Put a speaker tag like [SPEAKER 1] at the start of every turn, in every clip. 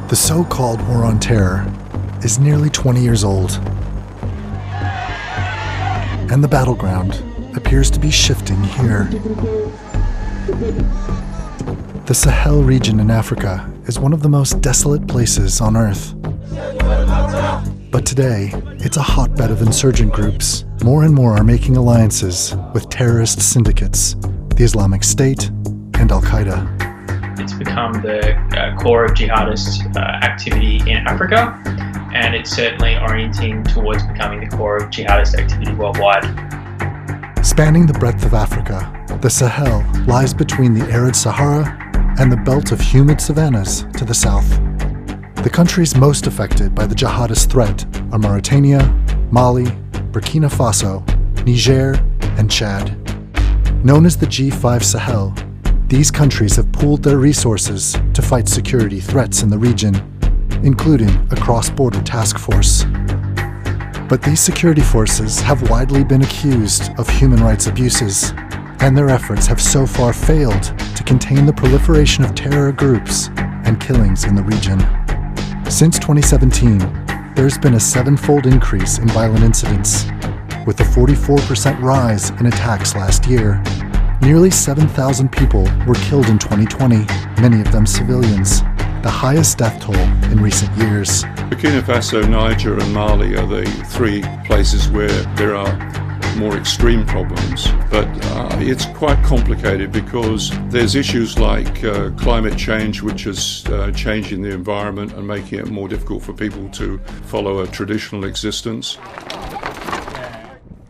[SPEAKER 1] The so-called War on Terror is nearly 20 years old, and the battleground appears to be shifting here. The Sahel region in Africa is one of the most desolate places on Earth. But today, it's a hotbed of insurgent groups. More and more are making alliances with terrorist syndicates, the Islamic State and Al-Qaeda.
[SPEAKER 2] It's become the core of jihadist activity in Africa, and it's certainly orienting towards becoming the core of jihadist activity worldwide.
[SPEAKER 1] Spanning the breadth of Africa, the Sahel lies between the arid Sahara and the belt of humid savannas to the south. The countries most affected by the jihadist threat are Mauritania, Mali, Burkina Faso, Niger, and Chad. Known as the G5 Sahel, these countries have pooled their resources to fight security threats in the region, including a cross-border task force. But these security forces have widely been accused of human rights abuses, and their efforts have so far failed to contain the proliferation of terror groups and killings in the region. Since 2017, there's been a seven-fold increase in violent incidents, with a 44% rise in attacks last year. Nearly 7,000 people were killed in 2020, many of them civilians, the highest death toll in recent years.
[SPEAKER 3] Burkina Faso, Niger and Mali are the three places where there are more extreme problems, but it's quite complicated because there's issues like climate change, which is changing the environment and making it more difficult for people to follow a traditional existence.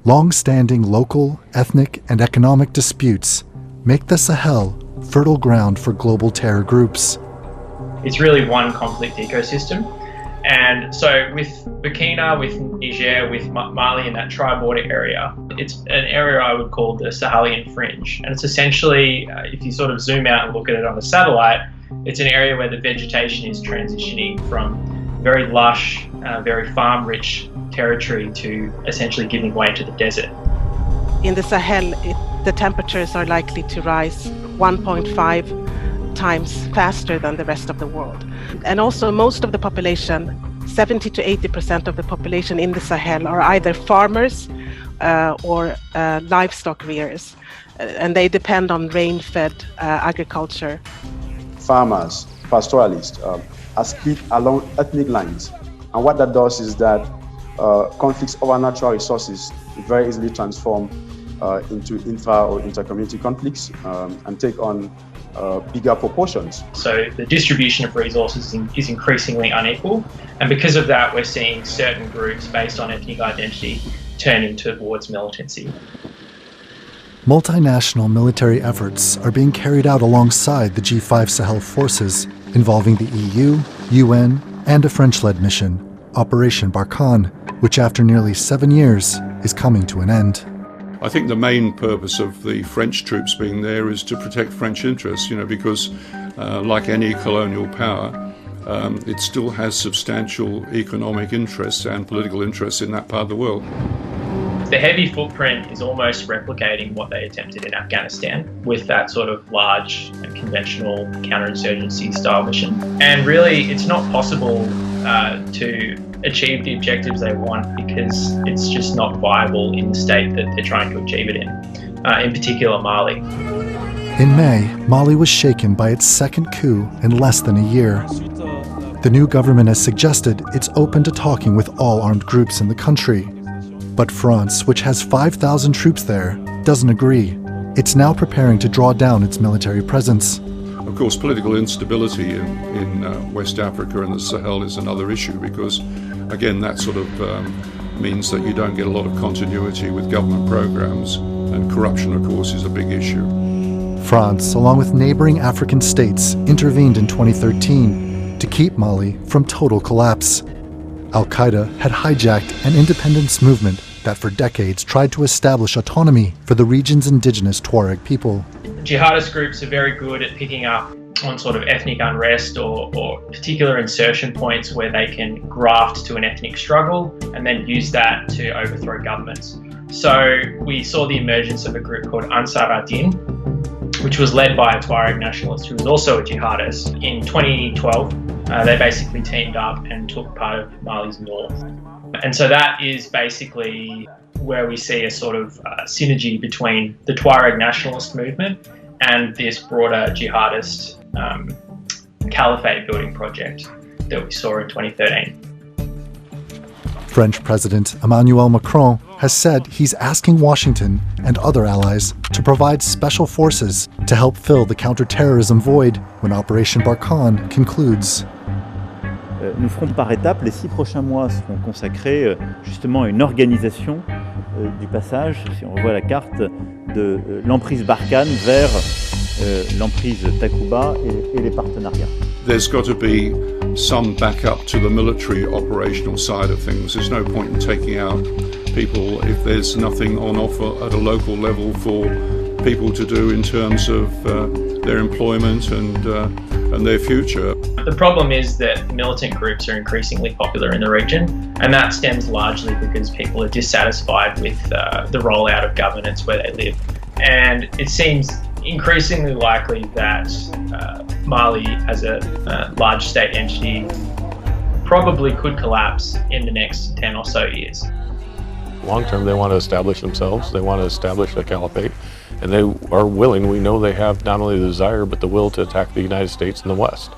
[SPEAKER 1] Long-standing local, ethnic, and economic disputes make the Sahel fertile ground for global terror groups.
[SPEAKER 2] It's really one conflict ecosystem. And so with Burkina, with Niger, with Mali and that tri-border area, it's an area I would call the Sahelian fringe. And it's essentially, if you sort of zoom out and look at it on a satellite, it's an area where the vegetation is transitioning from very lush, very farm-rich territory to essentially giving way to the desert.
[SPEAKER 4] In the Sahel, the temperatures are likely to rise 1.5 times faster than the rest of the world. And also most of the population, 70 to 80% of the population in the Sahel are either farmers or livestock rearers, and they depend on rain-fed agriculture.
[SPEAKER 5] Farmers, pastoralists, are split along ethnic lines. And what that does is that conflicts over natural resources very easily transform into intra or intercommunity conflicts and take on bigger proportions.
[SPEAKER 2] So the distribution of resources is increasingly unequal, and because of that we're seeing certain groups based on ethnic identity turning towards militancy.
[SPEAKER 1] Multinational military efforts are being carried out alongside the G5 Sahel forces, involving the EU, UN, and a French-led mission, Operation Barkhane, which after nearly 7 years is coming to an end.
[SPEAKER 3] I think the main purpose of the French troops being there is to protect French interests, because like any colonial power, it still has substantial economic interests and political interests in that part of the world.
[SPEAKER 2] The heavy footprint is almost replicating what they attempted in Afghanistan with that sort of large and conventional counterinsurgency style mission. And really, it's not possible to achieve the objectives they want because it's just not viable in the state that they're trying to achieve it in particular Mali.
[SPEAKER 1] In May, Mali was shaken by its second coup in less than a year. The new government has suggested it's open to talking with all armed groups in the country. But France, which has 5,000 troops there, doesn't agree. It's now preparing to draw down its military presence.
[SPEAKER 3] Of course, political instability in West Africa and the Sahel is another issue because, again, that sort of means that you don't get a lot of continuity with government programs, and corruption, of course, is a big issue.
[SPEAKER 1] France, along with neighboring African states, intervened in 2013 to keep Mali from total collapse. Al-Qaeda had hijacked an independence movement that for decades tried to establish autonomy for the region's indigenous Tuareg people.
[SPEAKER 2] Jihadist groups are very good at picking up on sort of ethnic unrest or particular insertion points where they can graft to an ethnic struggle and then use that to overthrow governments. So we saw the emergence of a group called Ansar ad-Din, which was led by a Tuareg nationalist who was also a jihadist in 2012. They basically teamed up and took part of Mali's north. And so that is basically where we see a sort of synergy between the Tuareg nationalist movement and this broader jihadist caliphate building project that we saw in 2013.
[SPEAKER 1] French President Emmanuel Macron has said he's asking Washington and other allies to provide special forces to help fill the counterterrorism void when Operation Barkhane concludes.
[SPEAKER 6] Nous ferons par étapes, les 6 prochains mois seront consacrés justement à une organisation du passage, si on revoit la carte, de l'emprise Barkhane vers l'emprise Takuba et les partenariats.
[SPEAKER 3] There's got to be some backup to the military operational side of things. There's no point in taking out people if there's nothing on offer at a local level for people to do in terms of their employment and their future.
[SPEAKER 2] The problem is that militant groups are increasingly popular in the region, and that stems largely because people are dissatisfied with the rollout of governance where they live. And it seems increasingly likely that Mali, as a large state entity, probably could collapse in the next 10 or so years.
[SPEAKER 7] Long term, they want to establish themselves, they want to establish a caliphate, and they are willing, we know they have not only the desire, but the will to attack the United States and the West.